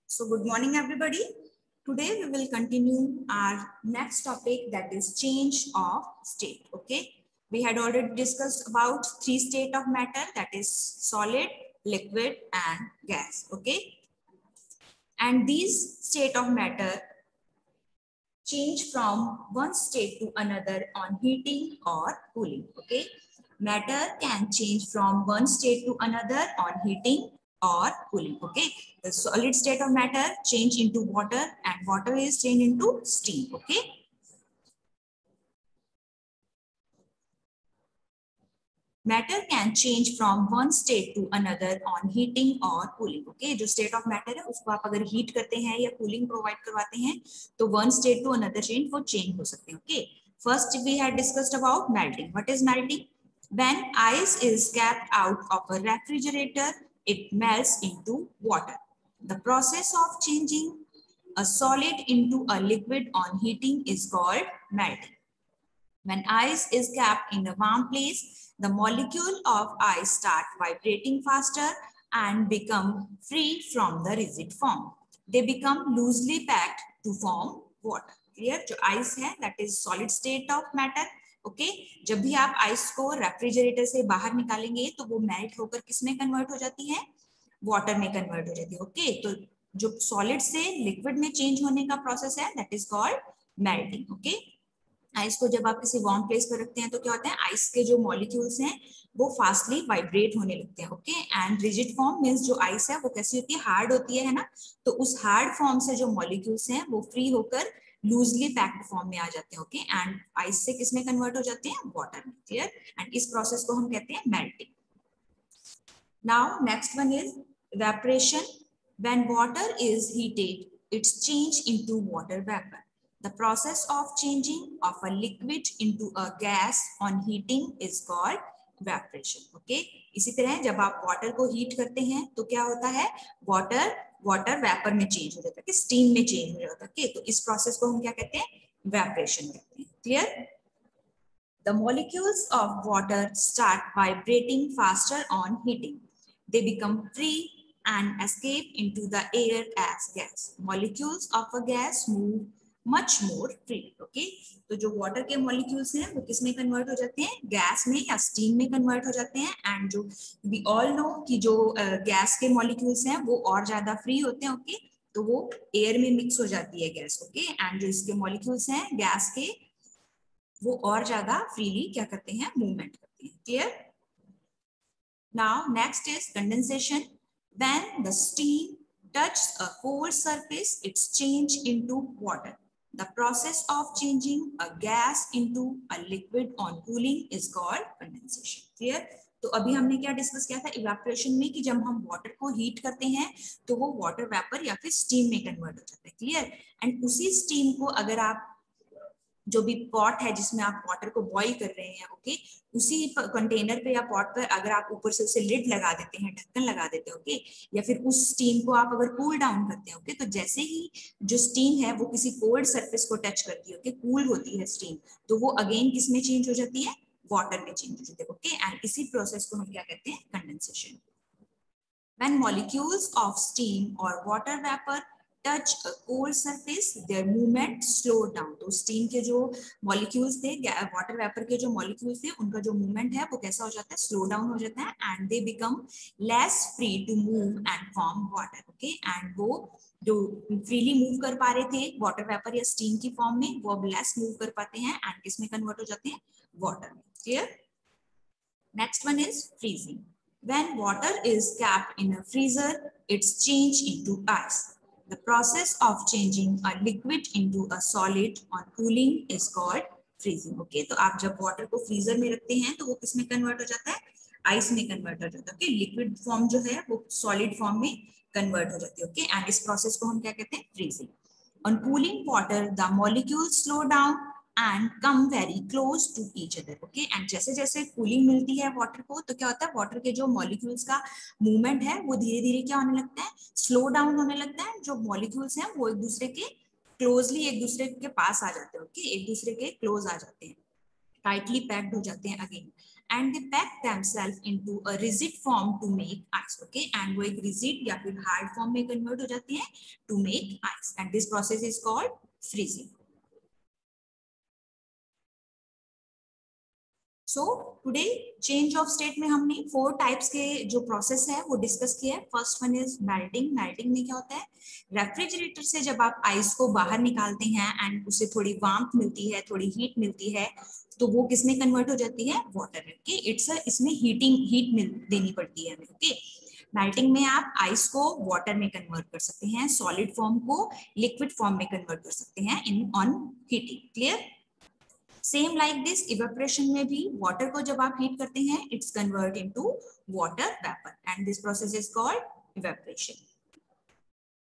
So good morning, everybody. Today we will continue our next topic, that is change of state. Okay. We had already discussed about three states of matter, that is solid, liquid and gas. Okay. And these state of matter change from one state to another on heating or cooling. Okay. Matter can change from one state to another on heating or cooling. Okay. The solid state of matter change into water and water is changed into steam. Okay. Matter can change from one state to another on heating or cooling. Okay, जो state of matter है उसको आप अगर heat करते हैं या cooling provide करवाते हैं तो one state to another change वो change हो सकते हैं. Okay, first we had discussed about melting. What is melting? When ice is kept out of a refrigerator, it melts into water. The process of changing a solid into a liquid on heating is called melting. When ice is kept in a warm place, the molecule of ice start vibrating faster and become free from the rigid form. They become loosely packed to form water. Clear? जो ice है, that is solid state of matter. Okay? जब भी आप ice को refrigerator से बाहर निकालेंगे तो वो मेल्ट होकर किसमें कन्वर्ट हो जाती है? वाटर में कन्वर्ट हो जाती है. ओके, तो जो सॉलिड से लिक्विड में चेंज होने का प्रोसेस है, that is called melting. Okay, ice को जब आप किसी वार्म प्लेस पर रखते हैं तो क्या होता है, आइस के जो मॉलिक्यूल्स हैं वो फास्टली वाइब्रेट होने लगते हैं. Okay, and rigid form means जो आइस है वो कैसी होती है, हार्ड होती है ना. तो उस हार्ड फॉर्म से जो मॉलिक्यूल्स हैं वो फ्री होकर लूजली पैक्ड फॉर्म में आ जाते हैं. ओके, एंड आइस से किसमें कन्वर्ट हो जाते हैं, वाटर में. क्लियर? एंड इस प्रोसेस को हम कहते हैं melting. Now next one is evaporation. When water is heated, it's changed into water vapor. The process of changing of a liquid into a gas on heating is called evaporation. Okay? इसी तरह जब आप water को heat करते हैं तो क्या होता है, वाटर वेपर में चेंज हो जाता है, कि स्टीम में चेंज हो जाता है. okay? तो इस प्रोसेस को हम क्या कहते हैं, evaporation कहते हैं. Clear? The molecules of water start vibrating faster on heating. They become free and escape into the air as gas. Molecules of a gas move much more freely. Okay, तो जो water के molecules हैं वो किस में convert हो जाते हैं, गैस में या स्टीम में कन्वर्ट हो जाते हैं. एंड जो वी ऑल नो कि जो गैस के मॉलिक्यूल्स हैं वो और ज्यादा फ्री होते हैं. ओके, तो वो एयर में मिक्स हो जाती है गैस. ओके, एंड जो इसके मॉलिक्यूल्स हैं गैस के वो और ज्यादा फ्रीली क्या करते हैं, मूवमेंट करते हैं. Clear? Now next is condensation. When the steam touches a cold surface, it's changed into water. The process of changing a gas into a liquid on cooling is called condensation. Clear? तो अभी हमने क्या discuss किया था evaporation में, कि जब हम वाटर को हीट करते हैं तो वो वाटर वेपर या फिर स्टीम में कन्वर्ट हो जाता है. क्लियर? एंड उसी स्टीम को अगर आप जो भी पॉट है जिसमें आप वाटर को बॉईल कर रहे हैं, ओके, उसी कंटेनर पे या पॉट पर अगर आप ऊपर से उसे लिड लगा देते हैं, ढक्कन लगा देते हैं, ओके, या फिर उस स्टीम को आप अगर कूल डाउन करते हैं, ओके, तो जैसे ही जो स्टीम है वो किसी कोल्ड सरफेस को टच करती है, ओके, कूल होती है स्टीम, तो वो अगेन किस में चेंज हो जाती है, वाटर में चेंज हो जाती है. ओके, एंड इसी प्रोसेस को हम क्या कहते हैं, condensation. When molecules of steam or water vapor touch a cold surface, their movement slow down. तो steam के जो molecules थे, water vapor के जो molecules थे, उनका जो movement है वो कैसा हो जाता है, slow down हो जाता है, and they become less free to move and form water. Okay, and वो जो freely move कर पा रहे थे water vapor या steam की form में, वो अब less move कर पाते हैं and किसमें convert हो जाते हैं, water में. Clear? Next one is freezing. When water is kept in a freezer, it's changed into ice. The process of changing a liquid into a solid on cooling is called freezing. Okay, तो आप जब water को freezer में रखते हैं तो वो किस में convert हो जाता है, ice में convert हो जाता है. Okay, liquid form जो है वो solid form में convert हो जाती है. Okay, and इस process को हम क्या कहते हैं, freezing. On cooling water, the molecules slow down and come very close to each other. Okay, and जैसे जैसे कूलिंग मिलती है वाटर को तो क्या होता है, वाटर के जो मॉलिक्यूल्स का मूवमेंट है वो धीरे धीरे क्या होने लगता है, स्लो डाउन होने लगता है. जो मॉलिक्यूल्स हैं वो एक दूसरे के क्लोजली एक दूसरे के पास आ जाते हैं. ओके, एक दूसरे के क्लोज आ जाते हैं, टाइटली पैक्ड हो जाते हैं again. and they pack themselves into a rigid form to make ice. Okay, and वो एक rigid या फिर hard form में convert हो जाती हैं to make ice, and this process is called freezing. So today change of state में हमने 4 टाइप्स के जो प्रोसेस है वो डिस्कस किया है. First one is melting. Melting में क्या होता है, रेफ्रिजरेटर से जब आप आइस को बाहर निकालते हैं एंड उसे थोड़ी वार्मथ मिलती है, थोड़ी हीट मिलती है, तो वो किस में कन्वर्ट हो जाती है, वाटर में. ओके, इट्स इसमें हीट देनी पड़ती है हमें. ओके, मेल्टिंग में आप आइस को वाटर में कन्वर्ट कर सकते हैं, सॉलिड फॉर्म को लिक्विड फॉर्म में कन्वर्ट कर सकते हैं in on heating. Clear. Same like this evaporation में भी वाटर को जब आप हीट करते हैं it's convert into water vapour and this process is called evaporation.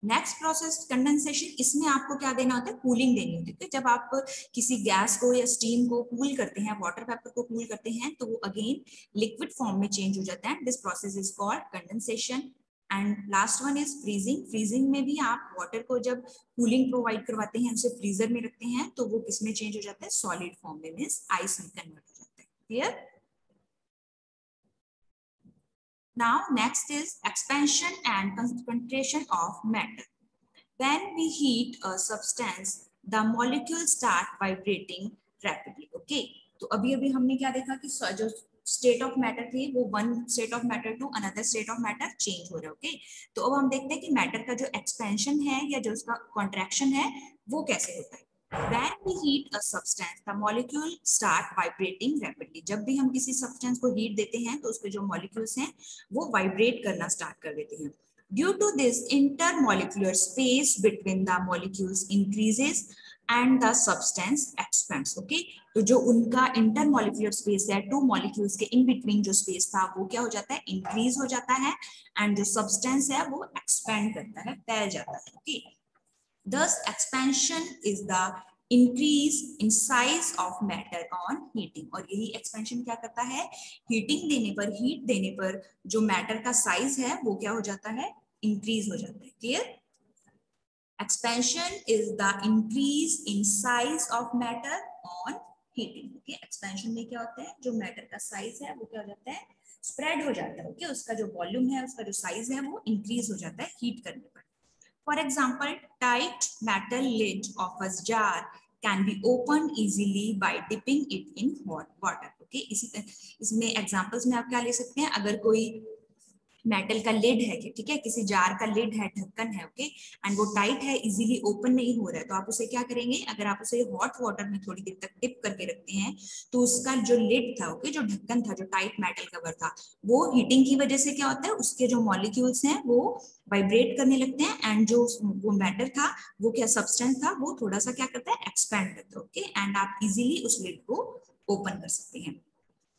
Next process condensation. इसमें आपको क्या देना होता है, कूलिंग देनी होती है. जब आप किसी गैस को या स्टीम को कूल करते हैं, वाटर वेपर को कूल करते हैं, तो वो अगेन लिक्विड फॉर्म में चेंज हो जाता है. This process is called condensation. And last one is freezing. Freezing में भी आप वाटर को जब कूलिंग प्रोवाइड करवाते हैं, उसे फ्रीजर में रखते हैं, तो वो किस में चेंज हो जाता है, सॉलिड फॉर्म में, मींस आइस में कन्वर्ट हो जाता है. Clear. Now next is expansion and concentration of matter. When we heat a substance, the molecules start vibrating rapidly. Okay, तो अभी हमने क्या देखा कि जो स्टेट ऑफ मैटर थे वो one state of matter to another state of matter change हो रहा है. ओके, तो अब हम देखते हैं कि मैटर का जो एक्सपेंशन है या जो उसका कॉन्ट्रैक्शन है वो कैसे होता है. When we heat a substance, the molecule start vibrating rapidly. जब भी हम किसी सब्सटेंस को हीट देते हैं तो उसके जो मॉलिक्यूल्स हैं वो वाइब्रेट करना स्टार्ट कर देते हैं. Due to this, intermolecular space between the molecules increases and the substance expands. Okay, तो जो उनका intermolecular space है, टू मॉलिक्यूल्स के इन बिटवीन जो स्पेस था वो क्या हो जाता है, इंक्रीज हो जाता है, एंड जो सब्सटेंस है वो एक्सपेंड करता है, फैल जाता है. Okay, thus expansion is the increase in size of matter on heating. और यही एक्सपेंशन क्या करता है, हीटिंग देने पर, हीट देने पर जो मैटर का साइज है वो क्या हो जाता है, इंक्रीज हो जाता है. Clear. Expansion is the increase in size of matter on heating. Okay, expansion में क्या होता है, जो मैटर का साइज है वो क्या हो जाता है, स्प्रेड हो जाता है. ओके, उसका जो वॉल्यूम है, उसका जो साइज है वो इंक्रीज हो जाता है हीट करने पर. For example, tight metal lid of a jar can be opened easily by dipping it in hot water. Okay, इसमें एग्जांपल्स में आप क्या ले सकते हैं, अगर कोई मेटल का लिड है, ठीक है, किसी जार का लिड है, ढक्कन है, ओके, एंड वो टाइट है, इजीली ओपन नहीं हो रहा है, तो आप उसे क्या करेंगे, अगर आप उसे हॉट वाटर में थोड़ी देर तक डिप करके रखते हैं तो उसका जो लिड था, ओके, जो ढक्कन था, जो टाइट मेटल कवर था, वो हीटिंग की वजह से क्या होता है, उसके जो मॉलिक्यूल्स हैं वो वाइब्रेट करने लगते हैं, एंड जो वो मैटर था, वो क्या सब्सटेंस था, वो थोड़ा सा क्या करता है, एक्सपैंड करता है. ओके, एंड आप इजीली उस लिड को ओपन कर सकते हैं.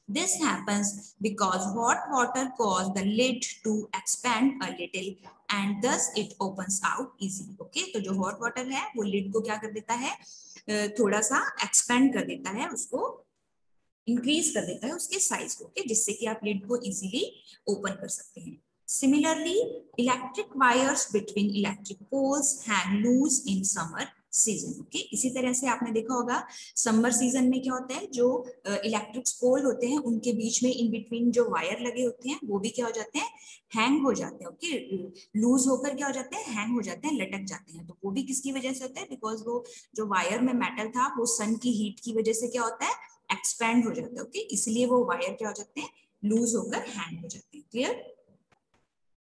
This happens because hot water causes the lid to expand a little and thus it opens out easily. Okay, तो जो hot water है वो lid को क्या कर देता है, थोड़ा सा expand कर देता है, उसको increase कर देता है उसके size को, okay, जिससे कि आप lid को easily open कर सकते हैं. Similarly, electric wires between electric poles hang loose in summer season. Okay, इसी तरह से आपने देखा होगा समर सीजन में क्या होता है, जो इलेक्ट्रिक पोल होते हैं उनके बीच में इन बिटवीन जो वायर लगे होते हैं वो भी क्या हो जाते हैं, हैंग हो जाते हैं. ओके, लूज होकर क्या हो जाते हैं, हैंग हो जाते हैं, लटक जाते हैं. तो वो भी किसकी वजह से होता है, बिकॉज वो जो वायर में मेटल था वो सन की हीट की वजह से क्या होता है, एक्सपैंड हो जाता है. ओके, इसलिए वो वायर क्या हो जाते हैं, लूज होकर हैंग हो जाते हैं. Clear.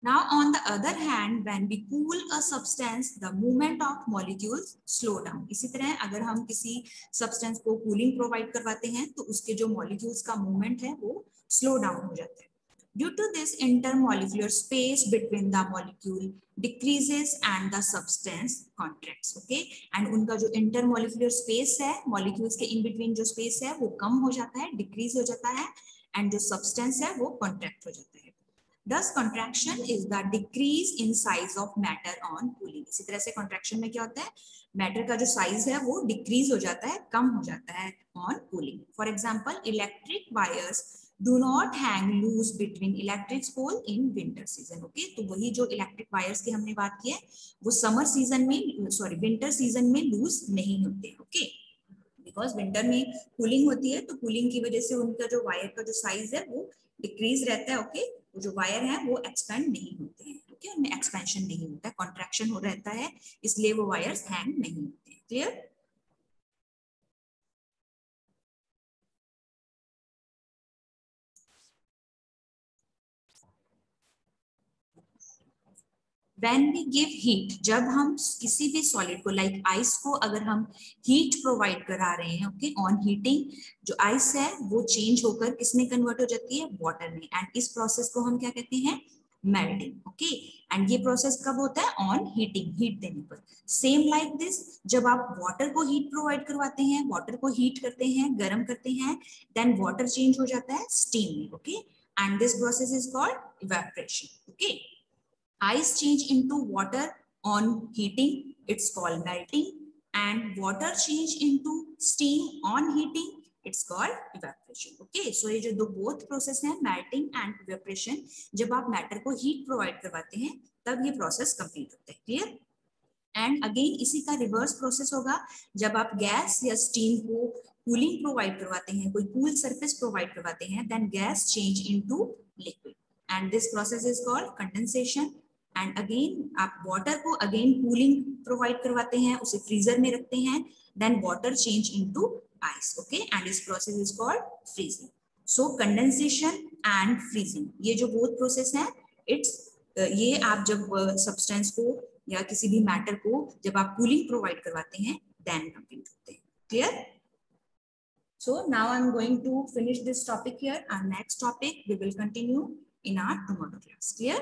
Now, on the other hand, when we cool a substance, the movement of molecules slow down. इसी तरह अगर हम किसी substance को cooling provide करवाते हैं तो उसके जो molecules का movement है वो slow down हो जाता है. Due to this, intermolecular space between the molecule decreases and the substance contracts. Okay, and उनका जो intermolecular space है, molecules के in between जो space है वो कम हो जाता है, decrease हो जाता है, and जो substance है वो contract हो जाता है. Thus, contraction is the decrease in size of matter on cooling. इसी तरह से contraction में क्या होता है, matter का जो size है वो decrease हो जाता है, कम हो जाता है on cooling. For example, electric wires do not hang loose between electric pole in winter season. Okay, तो वही जो electric wires की हमने बात की है वो summer season में, winter season में loose नहीं होते. Okay, बिकॉज विंटर में कूलिंग होती है, तो कूलिंग की वजह से उनका जो वायर का जो साइज है वो डिक्रीज रहता है। ओके, जो वायर है वो एक्सपेंड नहीं होते हैं। ओके, उनमें एक्सपेंशन नहीं होता है, कॉन्ट्रैक्शन हो रहता है, इसलिए वो वायर्स हैंग नहीं होते हैं। Clear? When we give heat, जब हम किसी भी सॉलिड को लाइक आइस को अगर हम हीट प्रोवाइड करा रहे हैं, ओके, ऑन हीटिंग जो आइस है वो चेंज होकर किसमें कन्वर्ट हो जाती है? वाटर में। एंड इस प्रोसेस को हम क्या कहते हैं? मेल्टिंग। ओके, एंड ये प्रोसेस कब होता है? ऑन हीटिंग, हीट देने पर। सेम लाइक दिस, जब आप वाटर को हीट प्रोवाइड करवाते हैं, वाटर को हीट करते हैं, गर्म करते हैं, देन वाटर चेंज हो जाता है स्टीम में। Okay, and this process is called evaporation. Okay, ice change into water on heating, it's called melting, and water change into steam on heating, it's called evaporation. Okay, so ये जो दो both process है, melting and evaporation, जब आप matter को heat provide करवाते हैं तब ये process complete होता है। clear? एंड अगेन इसी का रिवर्स प्रोसेस होगा जब आप गैस या स्टीम को कूलिंग प्रोवाइड करवाते हैं, कोई कूल सरफेस प्रोवाइड करवाते हैं, then gas change into liquid, and this process is called condensation. And again आप वाटर को अगेन कूलिंग प्रोवाइड करवाते हैं, उसे फ्रीजर में रखते हैं, then water change into ice. Okay, and this process is called freezing. So condensation and freezing, ये जो बोथ प्रोसेस है, इट्स ये आप जब सब्सटेंस को या किसी भी मैटर को जब आप कूलिंग प्रोवाइड करवाते हैं देन कंप्लीट होते हैं। Clear? So now I'm going to finish this topic here. Our next topic we will continue in our tomorrow class. Clear?